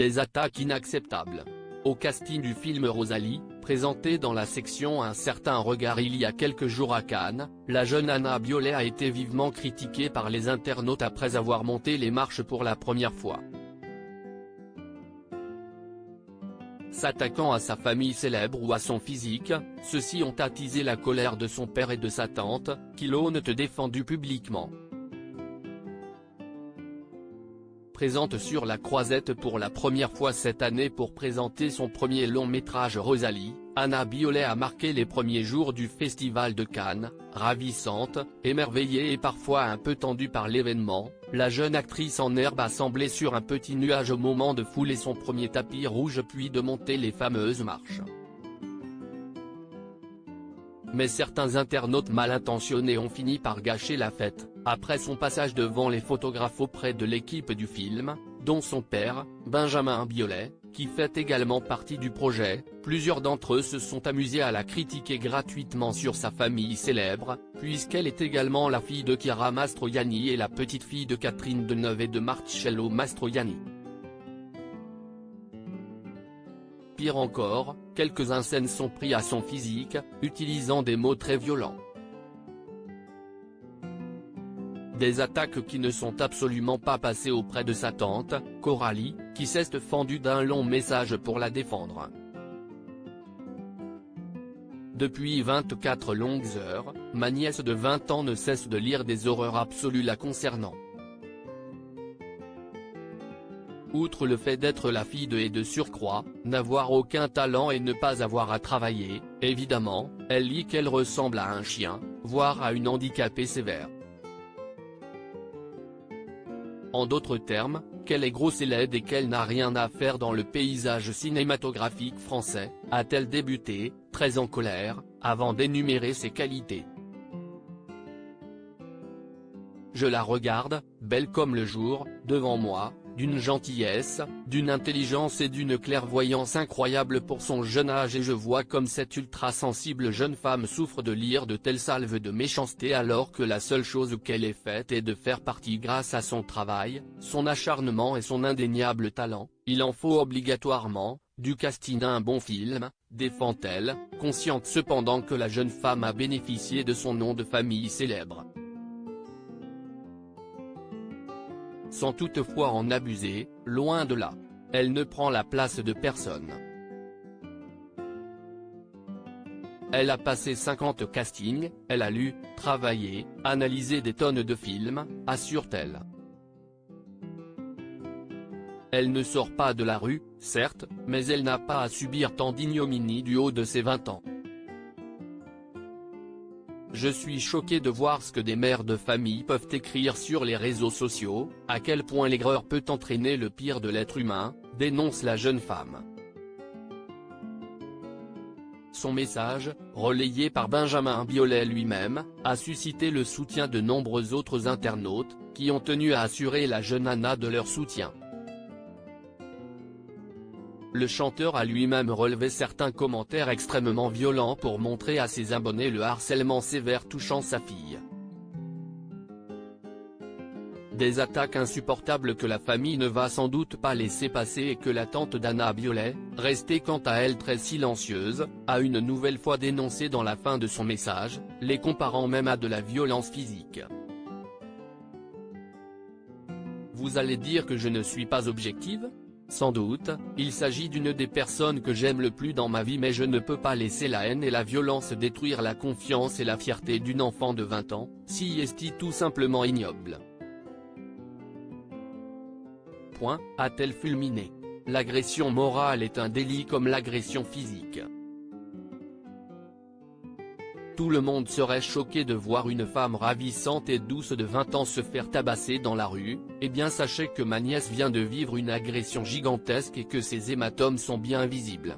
Des attaques inacceptables. Au casting du film Rosalie, présenté dans la section Un certain regard il y a quelques jours à Cannes, la jeune Anna Biolay a été vivement critiquée par les internautes après avoir monté les marches pour la première fois. S'attaquant à sa famille célèbre ou à son physique, ceux-ci ont attisé la colère de son père et de sa tante, qui l'ont défendu publiquement. Présente sur la Croisette pour la première fois cette année pour présenter son premier long-métrage Rosalie, Anna Biolay a marqué les premiers jours du Festival de Cannes, ravissante, émerveillée et parfois un peu tendue par l'événement. La jeune actrice en herbe a semblé sur un petit nuage au moment de fouler son premier tapis rouge puis de monter les fameuses marches. Mais certains internautes mal intentionnés ont fini par gâcher la fête, après son passage devant les photographes auprès de l'équipe du film, dont son père, Benjamin Biolay, qui fait également partie du projet. Plusieurs d'entre eux se sont amusés à la critiquer gratuitement sur sa famille célèbre, puisqu'elle est également la fille de Chiara Mastroianni et la petite-fille de Catherine Deneuve et de Marcello Mastroianni. Pire encore, quelques-uns s'en sont pris à son physique, utilisant des mots très violents. Des attaques qui ne sont absolument pas passées auprès de sa tante, Coralie, qui s'est fendue d'un long message pour la défendre. Depuis 24 longues heures, ma nièce de 20 ans ne cesse de lire des horreurs absolues la concernant. Outre le fait d'être la fille de et de surcroît, n'avoir aucun talent et ne pas avoir à travailler, évidemment, elle lit qu'elle ressemble à un chien, voire à une handicapée sévère. En d'autres termes, qu'elle est grosse et laide et qu'elle n'a rien à faire dans le paysage cinématographique français, a-t-elle débuté, très en colère, avant d'énumérer ses qualités. Je la regarde, belle comme le jour, devant moi, d'une gentillesse, d'une intelligence et d'une clairvoyance incroyable pour son jeune âge et je vois comme cette ultra-sensible jeune femme souffre de lire de telles salves de méchanceté alors que la seule chose qu'elle ait faite est de faire partie grâce à son travail, son acharnement et son indéniable talent. Il en faut obligatoirement, du casting d'un bon film, défend-elle, consciente cependant que la jeune femme a bénéficié de son nom de famille célèbre. Sans toutefois en abuser, loin de là. Elle ne prend la place de personne. Elle a passé 50 castings, elle a lu, travaillé, analysé des tonnes de films, assure-t-elle. Elle ne sort pas de la rue, certes, mais elle n'a pas à subir tant d'ignominie du haut de ses 20 ans. Je suis choqué de voir ce que des mères de famille peuvent écrire sur les réseaux sociaux, à quel point l'aigreur peut entraîner le pire de l'être humain, dénonce la jeune femme. Son message, relayé par Benjamin Biolay lui-même, a suscité le soutien de nombreux autres internautes, qui ont tenu à assurer la jeune Anna de leur soutien. Le chanteur a lui-même relevé certains commentaires extrêmement violents pour montrer à ses abonnés le harcèlement sévère touchant sa fille. Des attaques insupportables que la famille ne va sans doute pas laisser passer et que la tante d'Anna Biolay, restée quant à elle très silencieuse, a une nouvelle fois dénoncé dans la fin de son message, les comparant même à de la violence physique. Vous allez dire que je ne suis pas objective ? Sans doute, il s'agit d'une des personnes que j'aime le plus dans ma vie mais je ne peux pas laisser la haine et la violence détruire la confiance et la fierté d'une enfant de 20 ans, si est tout simplement ignoble. Point, a-t-elle fulminé. L'agression morale est un délit comme l'agression physique. Tout le monde serait choqué de voir une femme ravissante et douce de 20 ans se faire tabasser dans la rue, eh bien sachez que ma nièce vient de vivre une agression gigantesque et que ses hématomes sont bien visibles.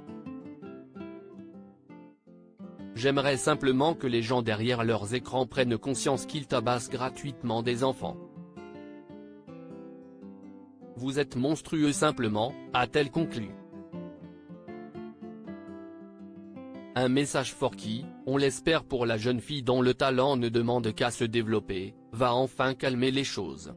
J'aimerais simplement que les gens derrière leurs écrans prennent conscience qu'ils tabassent gratuitement des enfants. Vous êtes monstrueux simplement, a-t-elle conclu. Un message fort qui, on l'espère pour la jeune fille dont le talent ne demande qu'à se développer, va enfin calmer les choses.